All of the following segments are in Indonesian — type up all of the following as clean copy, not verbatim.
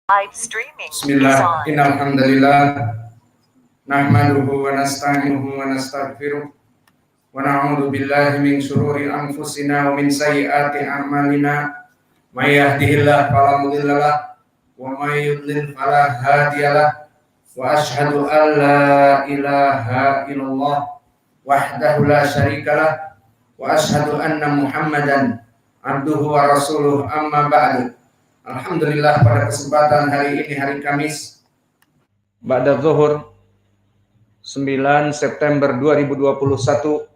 Live streaming. Bismillah, innal hamdalillah nahmaduhu wa nasta'inuhu wa nastaghfiruh wa na'udzu billahi min shururi anfusina wa min sayyiati a'malina may yahdihillahu fala mudilla lahu wa may yudlil fala hadiya lahu wa asyhadu an la ilaha illallah wahdahu la syarika lahu wa asyhadu anna Muhammadan abduhu wa rasuluh, amma ba'du. Alhamdulillah, pada kesempatan hari ini, hari Kamis ba'da zuhur 9 September 2021,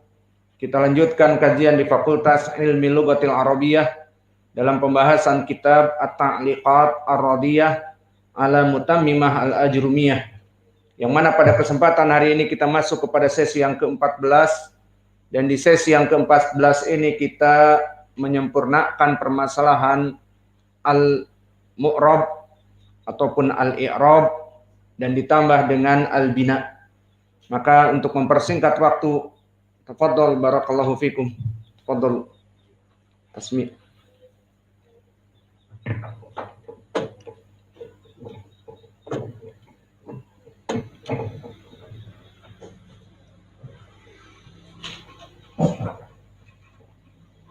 kita lanjutkan kajian di Fakultas Ilmi Lughatil Arabiyah dalam pembahasan kitab At-Ta'liqat Ar-Radiyah ala Mutammimah Al-Ajrumiyah, yang mana pada kesempatan hari ini kita masuk kepada sesi yang ke-14, dan di sesi yang ke-14 ini kita menyempurnakan permasalahan al-mu'rab ataupun al-i'rab dan ditambah dengan al-bina. Maka untuk mempersingkat waktu, tafadhol barakallahu fikum. Tafadhol Tasmi.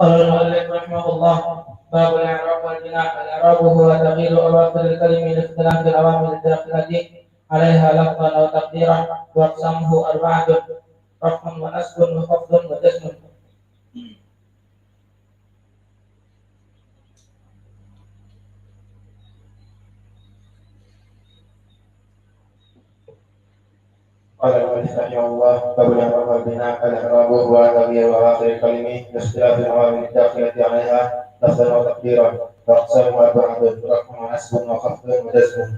قال المؤلف رحمه الله: باب الإعراب والبناء. الإعراب هو تغيير أواخر الكلم لاختلاف العوامل الداخلة عليها لفظا أو تقديرا، وأقسامه أربعة: رفع ونصب وخفض وجزم. قال المؤلف رحمه الله: باب الإعراب والبناء. الإعراب هو تغيير أواخر الكلمة لاختلاف العوامل الداخلة عليها لفظا وتقديرا، وأقسامه أربعة: رفع ونصب وخفض وجزم.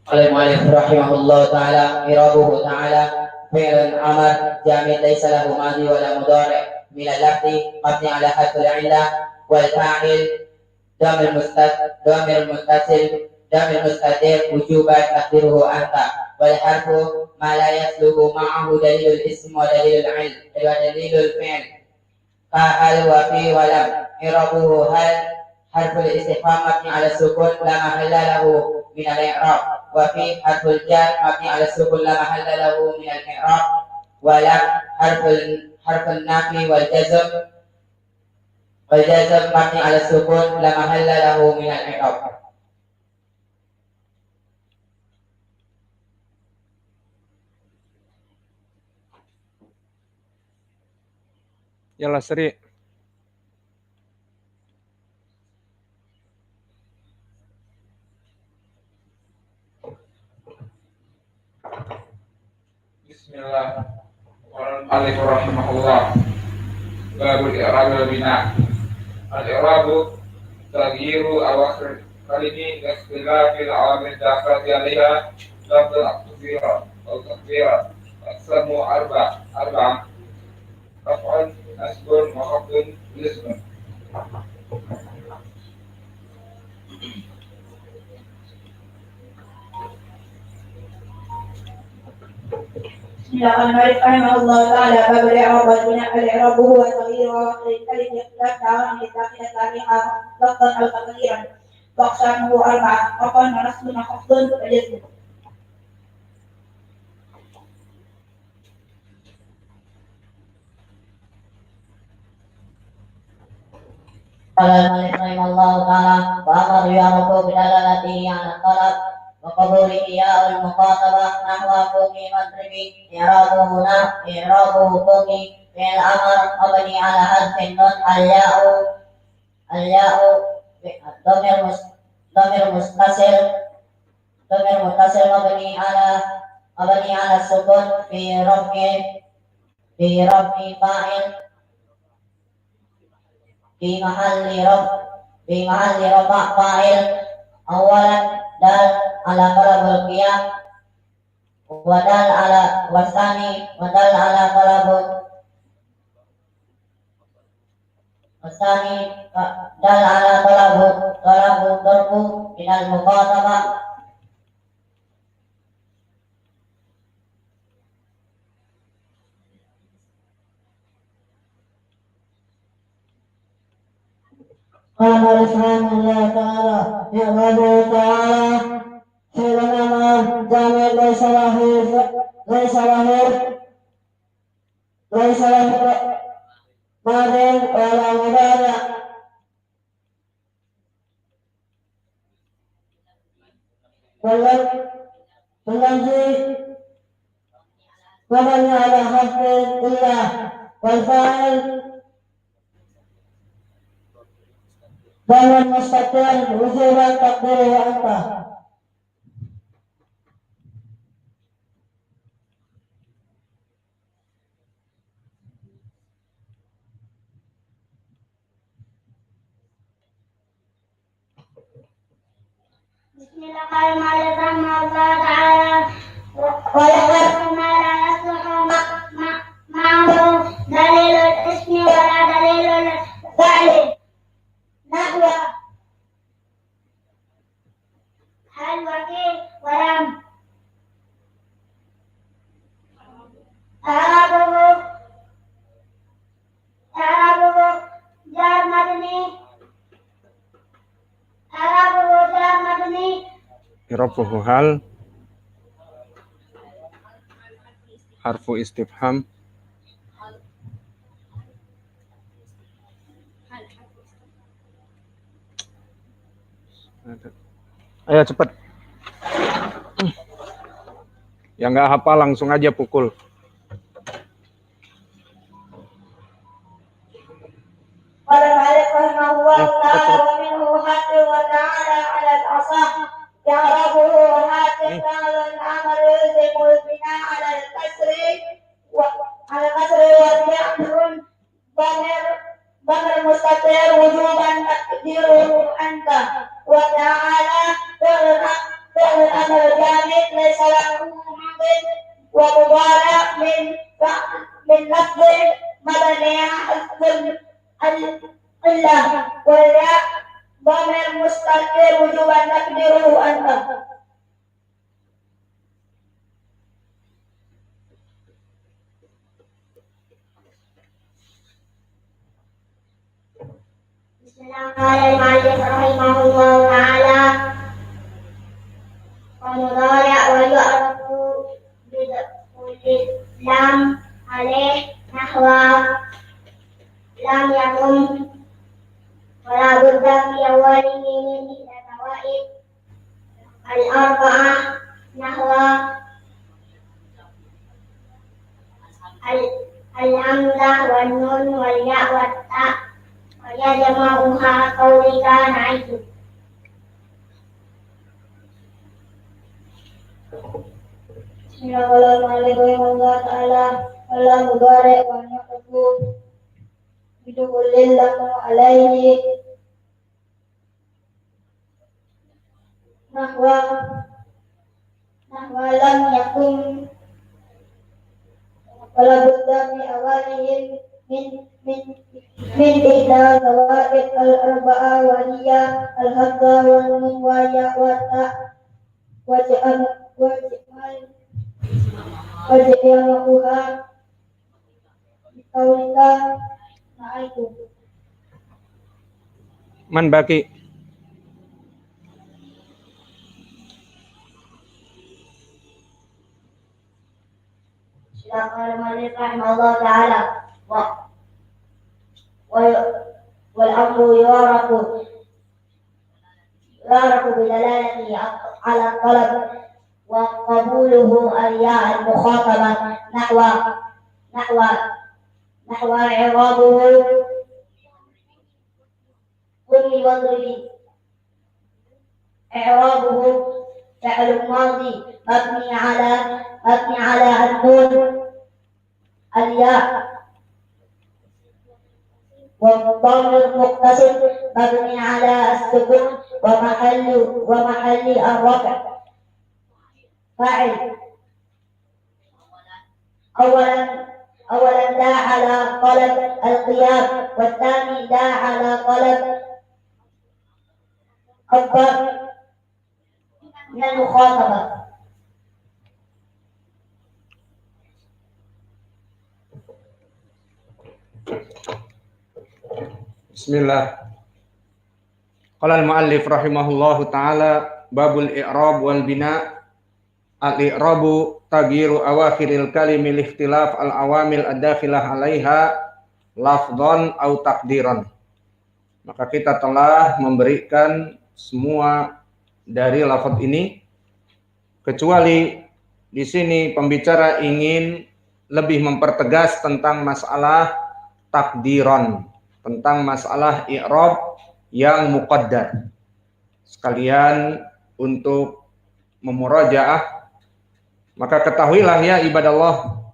قال المؤلف رحمه الله تعالى: إعرابه تعالى فعل أمر جامد ليس له ماضي ولا مضارع من اللفظ مبني على حذف العلة، والفاعل ضمير مستتر وجوبا تقديره أنت، والحرف ما لا يسلب معه دليل الاسم ودليل الفعل كهل وفي ولم. إعرابه هل حرف الاستفهام مبني على السكون لا محل له من الإعراب، وفي حرف الجر مبني على السكون لا محل له من الإعراب، ولم حرف النفي والجزم مبني على السكون لا محل له من الإعراب. Yalah Sri. Bismillah. Al-Alif rahimahullah. Babul i'rab wal bina. Al-i'rab taghyiru awakhir kalimi ikhtilafil awamil dakhilati 'alaiha lafdhan aqdira aw taqdira. Aqsamu arba'ah. Raf'un, nasbun, wa khafdun, jazmun. بسم الله الرحمن الرحيم. رحمه الله تعالى: باب الإعراب والبناء. الإعراب هو تغيير أواخر الكلم لاختلاف العوامل الداخلة عليها لفظا أو تقديرا، وأقسامه أربعة: رفع ونصب وخفض وجزم. قال المؤلف رحمه الله تعالى: وأمر يعرف بدلالته على الطلب وقبوله ياء المخاطبة نحو قومي مضربي. إعرابه قومي فعل أمر مبني على حذف النون. الياء ضمير متصل مبني على السكون في رفع فاعل في محل رفع فاعل. أولا دال على طلب القيام، ودال على والثاني ودال على طلب والثاني دال على طلب ضرب من المخاطبة. قال رحمه الله تعالى يقول تعالى سيدنا جامع ليس له مال ولا مبالغ والذي ومن على حق الله والفاعل ضمن مستقر وجوبا تقديره أنت. Bismillahirrahmanirrahim. Allah Ta'ala ولقد ما لا يصلح معه دليل الاسم ولا دليل الفعل نحو هل وكيف ولم إعرابه جار مبني I'rabuhu hal harfu istifham ayo cepet yang nggak hafal langsung aja pukul. قال مالك رحمه الله تعالى ومنه حاتم وتعالى على الأصح يعرفه حاتم فعل العمل يلزم البناء على الكسر والفعل ضمير مستتر وجوبا تقديره أنت وتعالى فعل الأمر جامد ليس له ماض ومضارع من لفظ مبني القلة والياء ضمير مستتر وجوبا تقديره أنت. بسم الله قال المؤلف رحمه الله تعالى ومضارع ويعرف بدخول اللام عليه نحو لم يكن ولا بد في أوله من إحدى الفوائد الأربعة نحو الهمزة والنون والياء والتاء ويجمعها قولك نعيت. Bismillahirrahmanirrahim. Allah Ta'ala Allah mubarak wa na'udu bidu'ulillahu alaihi nahwa lam yakun wala budda min awalihim min ihda zawaid al-arba'a wa hiya al-hamza wa nun wa ya wa ta waj'alha qaulika na'aitu. Man baki قال المؤلف رحمه الله تعالى والأمر يعرف بدلالته على الطلب وقبوله الياء المخاطبة نحو إعرابه قل واضربي إعرابه فعل ماضي مبني على النون الياء والضمير متصل مبني على السكون ومحل الرفع فاعل أولا دا على طلب القيام والثاني دا على طلب الضرب من المخاطبة. Bismillah. Qala al-muallif rahimahullahu taala babul i'rab wal bina. Al-i'rabu tagyiru awakhiril kalimi likhtilaf al-awamil ad-dakhilah 'alaiha lafdhan au taqdiran. Maka kita telah memberikan semua dari lafaz ini kecuali di sini pembicara ingin lebih mempertegas tentang masalah takdiran, tentang masalah i'rab yang muqaddar. Sekalian untuk memurajaah, maka ketahuilah ya ibadallah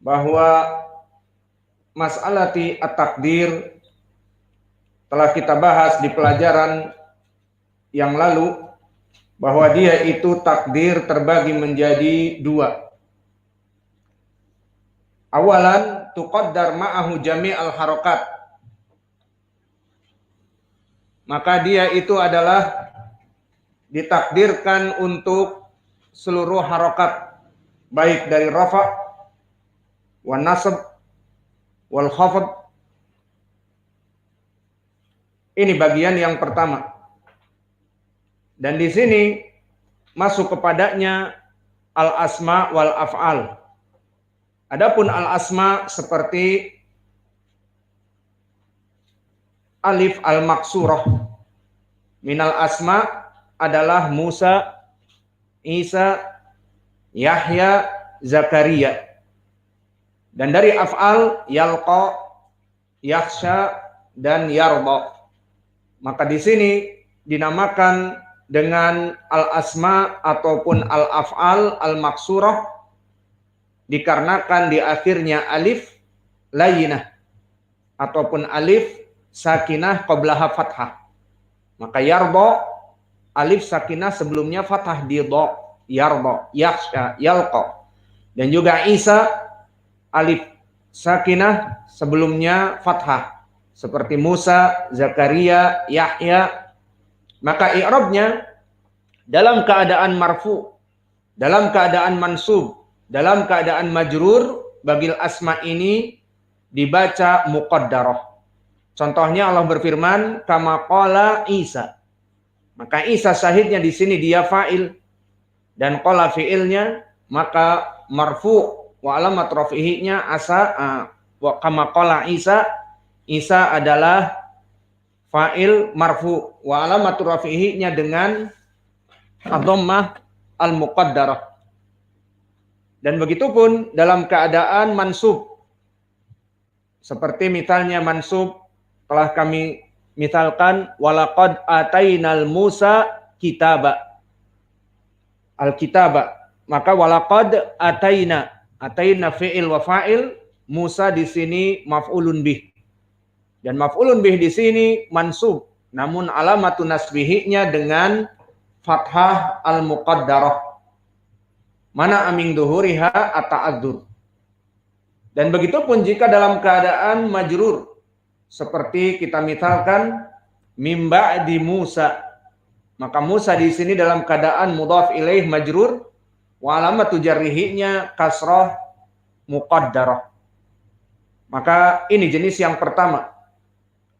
bahwa mas'alati at-takdir telah kita bahas di pelajaran yang lalu, bahwa dia itu takdir terbagi menjadi dua. Awalan tuqaddar ma'ahu jami'al harakat, maka dia itu adalah ditakdirkan untuk seluruh harakat, baik dari rafa' wan nasab wal khafd. Ini bagian yang pertama. Dan di sini masuk kepadanya al-asma wal af'al. Adapun al-asma seperti alif al-maksurah. Minal asma adalah Musa, Isa, Yahya, Zakaria. Dan dari af'al yalqa, yakhsha, dan yarda. Maka di sini dinamakan dengan al-asma ataupun al-af'al al-maksurah dikarenakan di akhirnya alif layyinah ataupun alif sakinah qablaha fathah. Maka yarda, alif sakinah sebelumnya fathah di dha, yarda, yakhsha, yalqa. Dan juga Isa, alif sakinah sebelumnya fathah seperti Musa, Zakaria, Yahya. Maka i'rabnya dalam keadaan marfu, dalam keadaan mansub, dalam keadaan majrur, bagi asma ini dibaca muqaddarah. Contohnya Allah berfirman, kama qala Isa. Maka Isa syahidnya di sini dia fa'il, dan qala fi'ilnya maka marfu wa alamat rafi'inya wa kama qala Isa. Isa adalah fa'il marfu wa alamat rafi'inya dengan ad-dhammah al-muqaddarah. Dan begitupun dalam keadaan mansub. Seperti misalnya mansub telah kami misalkan walaqad atainal Musa kitaba. Al-kitaba. Maka walaqad ataina fi'il wa fa'il, Musa di sini maf'ulun bih. Dan maf'ulun bih di sini mansub, namun alamatun nasbihinya dengan fathah al-muqaddarah. Mana aming duhuriha at-ta'adzur. Dan begitupun jika dalam keadaan majrur, seperti kita misalkan mim ba'di Musa, maka Musa di sini dalam keadaan mudhaf ilaih majrur wa alamatu jarrihinya kasrah muqaddarah. Maka ini jenis yang pertama.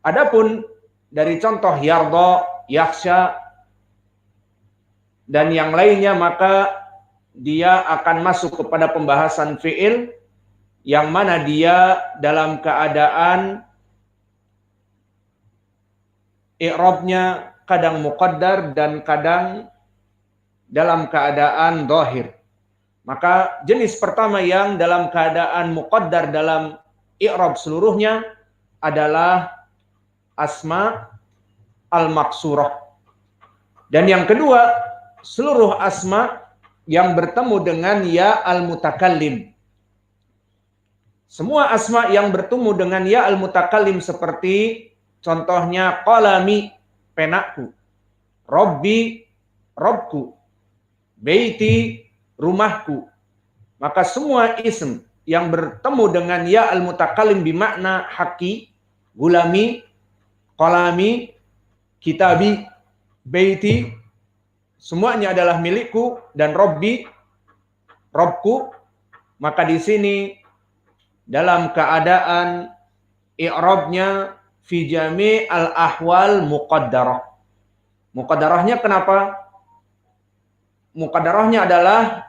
Adapun dari contoh yarda, yakhsha dan yang lainnya, maka dia akan masuk kepada pembahasan fi'il yang mana dia dalam keadaan i'rabnya kadang muqaddar dan kadang dalam keadaan dhahir. Maka jenis pertama yang dalam keadaan muqaddar dalam i'rab seluruhnya adalah asma al-maksurah. Dan yang kedua, seluruh asma yang bertemu dengan ya al-mutakallim. Semua asma yang bertemu dengan ya al-mutakallim seperti contohnya qalami, penaku, robbi, robku, baiti, rumahku. Maka semua ism yang bertemu dengan ya al-mutakallim bimakna haki, gulami, qalami, kitabi, baiti, semuanya adalah milikku, dan robbi, robku. Maka di sini dalam keadaan i'rabnya fi jami' al-ahwal muqaddarah. Muqaddarahnya kenapa? Muqaddarahnya adalah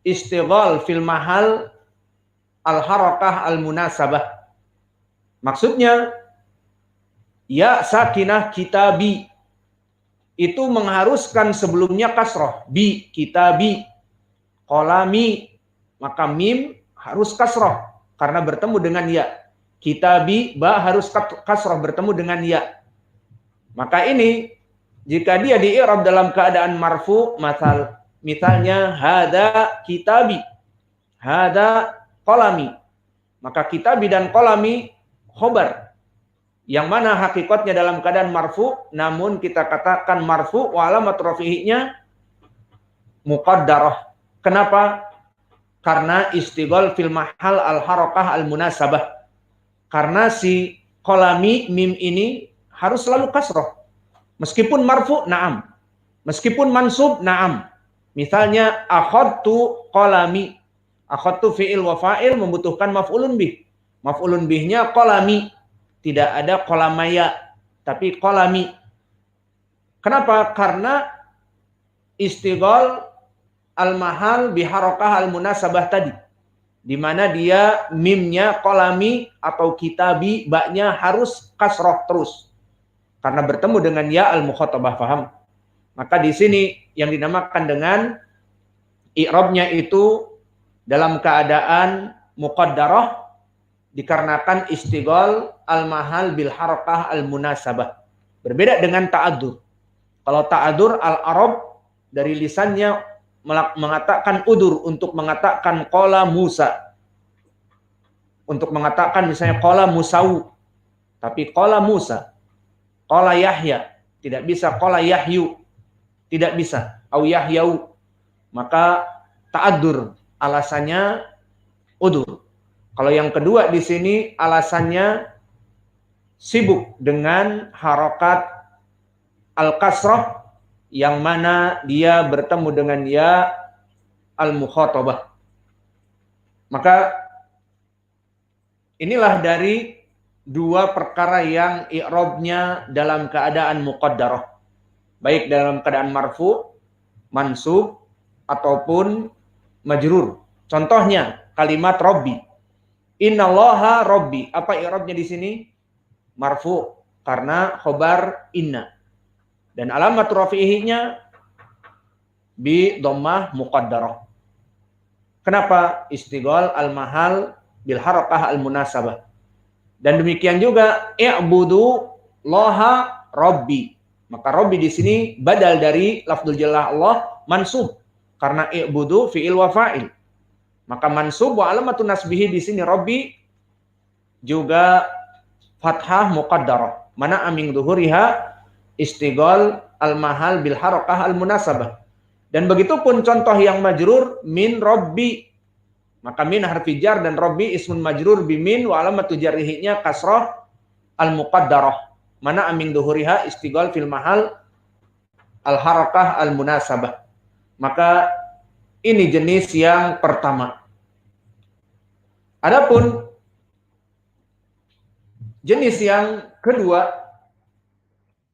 istighal fil mahal al-harakah al-munasabah. Maksudnya, ya sakinah kitabi itu mengharuskan sebelumnya kasroh. Bi, kitabi, kolami, maka mim harus kasroh karena bertemu dengan ya. Kitabi, ba harus kasroh bertemu dengan ya. Maka ini jika dia di-i'rab dalam keadaan marfu, misalnya hada kitabi, hada kolami, maka kitabi dan kolami khobar, yang mana hakikatnya dalam keadaan marfu, namun kita katakan marfu wa alamat rafi'nya muqaddarah. Kenapa? Karena istighal fil mahal al-harakah al-munasabah. Karena si kolami mim ini harus selalu kasroh. Meskipun marfu, na'am. Meskipun mansub, na'am. Misalnya, akhadtu kolami. Akhadtu fi'il wa fa'il membutuhkan maf'ulun bih. Maf'ulun bihnya kolami. Tidak ada kolamaya, tapi kolami. Kenapa? Karena istighal al-mahal biharakah al-munasabah tadi. Di mana dia mimnya kolami atau kitabi, baknya harus kasroh terus. Karena bertemu dengan ya al-mukhatabah, paham? Maka di sini yang dinamakan dengan i'rabnya itu dalam keadaan muqaddarah dikarenakan istighal al-mahal bil harakah al-munasabah. Berbeda dengan ta'adur. Kalau ta'adur al-arab dari lisannya mengatakan udur untuk mengatakan qala Musa. Untuk mengatakan misalnya qala Musau. Tapi qala Musa. Qala Yahya, tidak bisa qala Yahyu, tidak bisa au Yahyau. Maka ta'addur alasannya udur. Kalau yang kedua di sini alasannya sibuk dengan harokat al-kasrah yang mana dia bertemu dengan ya al-mukhatabah. Maka inilah dari dua perkara yang i'rabnya dalam keadaan muqaddarah. Baik dalam keadaan marfu, mansub, ataupun majrur. Contohnya kalimat Rabbi. Innallaha Rabbi. Apa i'rabnya di sini? Marfu karena khobar inna. Dan alamat rafi'ihnya bi dhammah muqaddarah. Kenapa? Istighal al-mahal bil harakah al-munasabah. Dan demikian juga i'budu laha rabbi. Maka rabbi di sini badal dari lafdzul jalalah Allah mansub karena i'budu fi'il wa fa'il. Maka mansub wa alamatun nasbihi di sini rabbi juga fathah muqaddarah. Mana aming dhuhuriha istighal al-mahal bil harakah al-munasabah. Dan begitu pun contoh yang majrur min rabbi. Maka min harfi jar dan rabbi ismun majrur bimin wa alamatu jarrihinya kasrah al-muqaddarah. Mana aming dhuhuriha istighal fil mahal al-harakah al-munasabah. Maka ini jenis yang pertama. Adapun jenis yang kedua,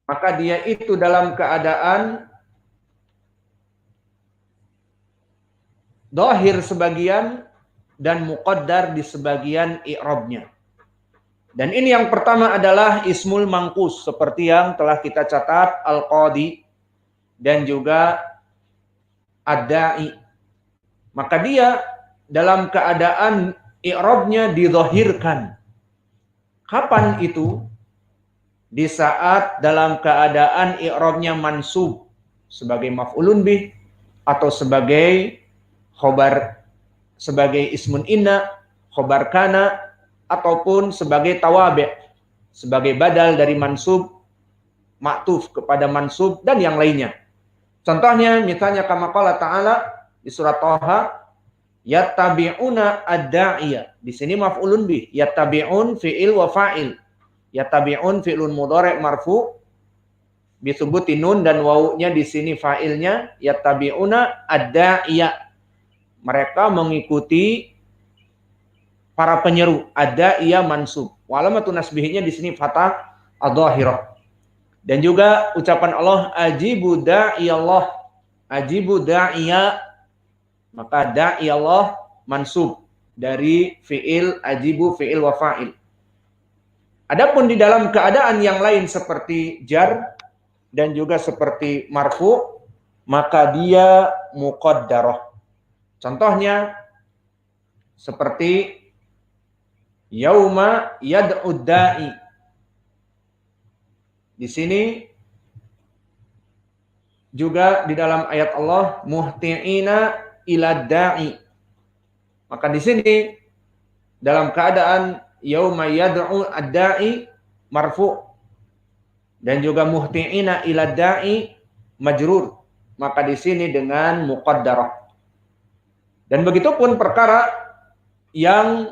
maka dia itu dalam keadaan dhahir sebagian dan muqaddar di sebagian i'rabnya. Dan ini yang pertama adalah ismul mangkus seperti yang telah kita catat al-qadi dan juga ad-da'i. Maka dia dalam keadaan i'rabnya didhahirkan. Kapan itu? Di saat dalam keadaan i'rabnya mansub sebagai maf'ulun bih atau sebagai khobar, sebagai ismun inna, khobar kana, ataupun sebagai tawabi', sebagai badal dari mansub, ma'tuf kepada mansub dan yang lainnya. Contohnya misalnya kama qala ta'ala di surat Thaha, yattabi'una ad-da'iya. Di sini maf'ulun bih, yattabi'un fi'il wa fa'il. Yattabi'un fi'lun mudhari' marfu bi thubuti nun dan wawunya di sini fa'ilnya yattabi'una ad-da'iya. Mereka mengikuti para penyeru. Ada ia mansub. Wa alamatun nasbihnya di sini fathah adh-dhahirah. Dan juga ucapan Allah ajibu da'iyallah, ajibu da'iya, maka da'iyallah mansub dari fi'il ajibu, fi'il wa fa'il. Adapun di dalam keadaan yang lain seperti jar dan juga seperti marfu, maka dia muqaddarah. Contohnya seperti yauma yad'ud da'i. Di sini juga di dalam ayat Allah muhti'ina ila da'i. Maka di sini dalam keadaan yauma yad'u ad-da'i marfu dan juga muhti'ina ila da'i majrur. Maka di sini dengan muqaddarah. Dan begitupun perkara yang